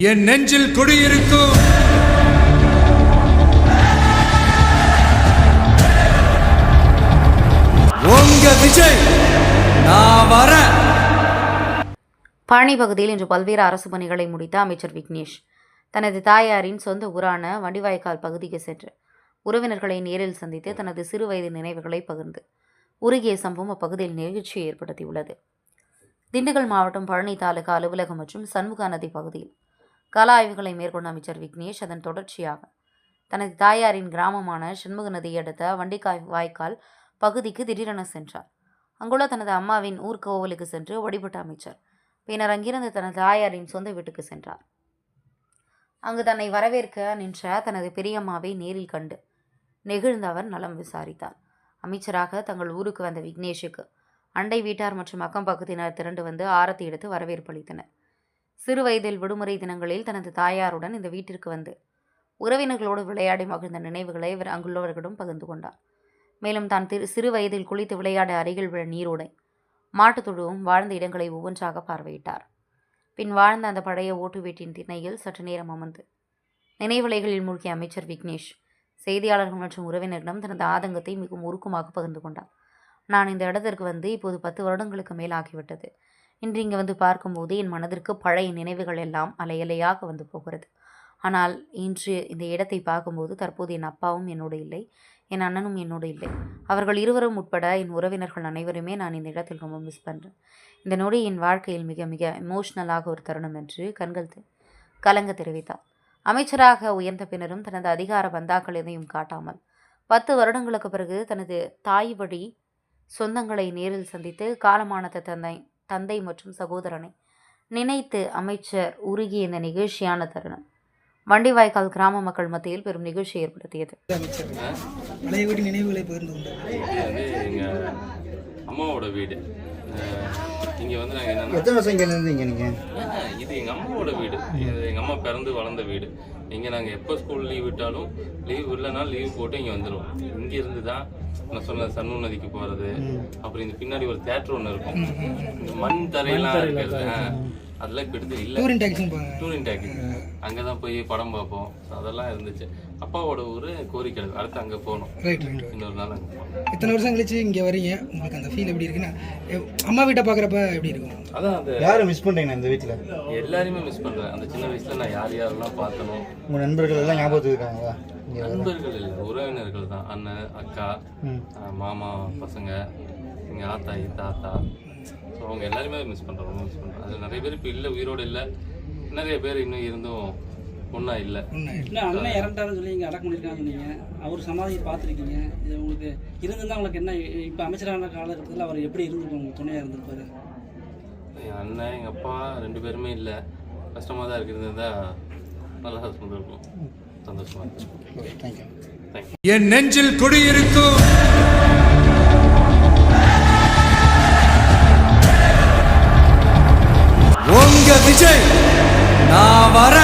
என் நெஞ்சில் குடியிருக்கும் உங்க விஜய் நான் வர. பழனி பகுதியில் இன்று பல்வேறு அரசு பணிகளை முடித்த அமைச்சர் விக்னேஷ் தனது தாயாரின் சொந்த ஊரான வண்டிவாய்க்கால் பகுதிக்கு சென்று உறவினர்களை நேரில் சந்தித்து தனது சிறு வயது நினைவுகளை பகிர்ந்து உருகிய சம்பவம் அப்பகுதியில் நிகழ்ச்சியை ஏற்படுத்தியுள்ளது. திண்டுக்கல் மாவட்டம் பழனி தாலுகா அலுவலகம் மற்றும் சண்முகா நதி பகுதியில் கள ஆய்வுகளை மேற்கொண்ட அமைச்சர் விக்னேஷ் அதன் தொடர்ச்சியாக தனது தாயாரின் கிராமமான சண்முக நதியை அடுத்த வண்டிக்காய் வாய்க்கால் பகுதிக்கு திடீரென சென்றார். அங்குள்ள தனது அம்மாவின் ஊர்கோவிலுக்கு சென்று வழிபட்ட அமைச்சர் பின்னர் அங்கிருந்து தனது தாயாரின் சொந்த வீட்டுக்கு சென்றார். அங்கு தன்னை வரவேற்க நின்ற தனது பெரியம்மாவை நேரில் கண்டு நெகிழ்ந்த அவர் நலம் விசாரித்தார். அமைச்சராக தங்கள் ஊருக்கு வந்த விக்னேஷுக்கு அண்டை வீட்டார் மற்றும் அக்கம் பக்கத்தினர் திரண்டு வந்து ஆரத்தி எடுத்து வரவேற்பளித்தனர். சிறு வயதில் விடுமுறை தினங்களில் தனது தாயாருடன் இந்த வீட்டிற்கு வந்து உறவினர்களோடு விளையாடி மகிழ்ந்த நினைவுகளை இவர் அங்குள்ளவர்களிடம் பகிர்ந்து கொண்டார். மேலும் தான் சிறு வயதில் குளித்து விளையாட அருகில் உள்ள நீரோடை மாட்டுத் தொழுவும் வாழ்ந்த இடங்களை ஒவ்வொன்றாக பார்வையிட்டார். பின் வாழ்ந்த அந்த பழைய ஓட்டு வீட்டின் திண்ணையில் சற்று நேரம் அமர்ந்து நினைவலைகளில் மூழ்கிய அமைச்சர் விக்னேஷ் செய்தியாளர்கள் மற்றும் உறவினரிடம் தனது ஆதங்கத்தை மிகவும் உருக்கமாக பகிர்ந்து கொண்டார். நான் இந்த இடத்திற்கு வந்து இப்போது 10 வருடங்களுக்கு மேல் ஆகிவிட்டது. இன்று இங்கே வந்து பார்க்கும்போது என் மனதிற்கு பழைய நினைவுகள் எல்லாம் அலையலையாக வந்து போகிறது. ஆனால் இன்று இந்த இடத்தை பார்க்கும்போது தற்போது என் அப்பாவும் என்னோடு இல்லை, என் அண்ணனும் என்னோடு இல்லை. அவர்கள் இருவரும் உட்பட என் உறவினர்கள் அனைவருமே நான் இந்த இடத்தில் ரொம்ப மிஸ் பண்ணுறேன். இந்த நொடி என் வாழ்க்கையில் மிக மிக எமோஷ்னலாக ஒரு தருணம் என்று கண்கள் கலங்க தெரிவித்தார். அமைச்சராக உயர்ந்த பின்னரும் தனது அதிகார பந்தாக்கள் எதையும் காட்டாமல் 10 வருடங்களுக்கு பிறகு தனது தாய் வழி சொந்தங்களை நேரில் சந்தித்து காலமான தந்தை மற்றும் சகோதரனை நினைத்து அமைச்சர் உருகிய இந்த நிகழ்ச்சியான தருணம் வண்டிவாய்க்கால் கிராம மக்கள் மத்தியில் பெரும் நிகழ்ச்சி ஏற்படுத்தியது. அம்மாவோட வீடு இங்கே வந்து நாங்கள் என்னென்ன எத்தனை வருஷம் இங்கே இருந்தீங்க நீங்கள்? இது எங்கள் அம்மாவோட வீடு, இது எங்கள் அம்மா பிறந்து வளர்ந்த வீடு. இங்கே நாங்கள் எப்போ ஸ்கூல் லீவ் விட்டாலும் லீவ் இல்லைனாலும் லீவ் போட்டு இங்கே வந்துடுவோம். இங்கே இருந்து தான் நான் சொன்ன சண்முக நதிக்கு போகிறது, அப்புறம் இந்த பின்னாடி ஒரு தேட்டர் ஒன்று இருக்கும், இந்த மண் தரையெல்லாம் இருக்கிறது அதெல்லாம் இப்போ எடுத்து இல்லை. டூரிங் டேக்கிங் அங்கே தான் போய் படம் பார்ப்போம். அதெல்லாம் இருந்துச்சு. அப்பாவோட ஊர் கோரிக்கை, அடுத்து அங்கே போகணும். இன்னொரு நாள் அங்கே போகணும். இத்தனை வருஷம் கழிச்சு இங்கே வரீங்க, உங்களுக்கு அந்த ஃபீல் எப்படி இருக்குன்னா அம்மா வீட்டை பார்க்குறப்ப எப்படி இருக்கும்? அதான் அந்த யாரை மிஸ் பண்ணுறீங்க இந்த வீட்டில்? எல்லாருமே மிஸ் பண்ணுறேன். அந்த சின்ன வயசில் நான் யாரெல்லாம் பார்த்தனோ. உங்கள் நண்பர்கள் எல்லாம் ஞாபகத்துக்கு இருக்காங்களா? நண்பர்கள் இல்லை, உறவினர்கள் தான். அண்ணன், அக்கா, மாமா பசங்க, எங்கள் ஆத்தாயி, தாத்தா. ஸோ அவங்க எல்லாருமே மிஸ் பண்ணுறோம், ரொம்ப மிஸ் பண்ணுறோம். அது நிறைய பேர் இப்போ இல்லை, உயிரோடு இல்லை. நிறைய பேர் இன்னும் இருந்தும் ஒன்றா இல்லை. இல்லை அண்ணன் இறண்டாருன்னு சொல்லி இங்கே அடக்கம் பண்ணியிருக்காங்க சொன்னீங்க. அவர் சமாதியை பார்த்துருக்கீங்க. இது உங்களுக்கு இருந்திருந்தால் உங்களுக்கு என்ன இப்போ அமைச்சரான காலகட்டத்தில் அவர் எப்படி இருந்திருக்கும், உங்களுக்கு துணையாக இருந்திருப்பாரு? என் அண்ணன், எங்கள் அப்பா 2 பேருமே இல்லை. கஷ்டமாக தான் இருக்கிறது. நல்லா இருந்திருக்கும், சந்தோஷமாக இருக்கும். தேங்க்யூ. என் நெஞ்சில் குடியிருக்கும் உங்க விஜய் நான் வர.